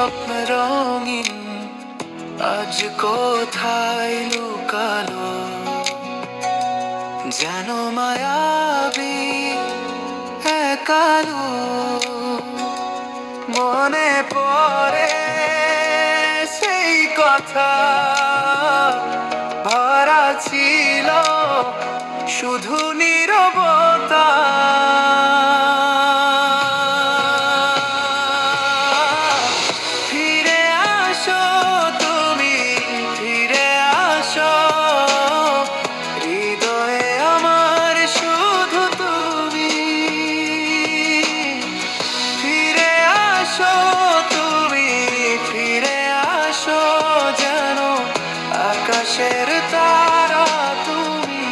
স্বপ্ন রঙিন আজ কোথায় লুকালো, যেন মায়াবী একালো। মনে পড়ে সেই কথা, ভরা ছিল শুধু নীরবতা। ফিরে আসো তুমি, ফিরে আসো, হৃদয়ে আমার শুধু তুমি। ফিরে আসো তুমি, ফিরে আসো, যেন আকাশের তারা তুমি।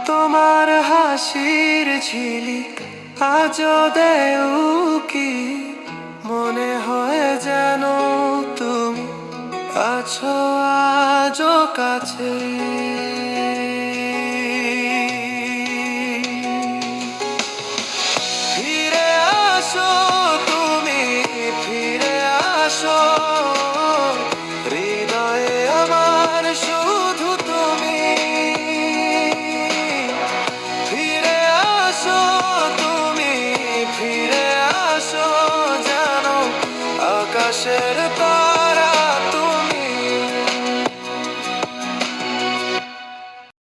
তোমার হাসির ঝিলিক আজও দেয় উকি, মনে হয় যেন তুমি আছো আজও কাছে।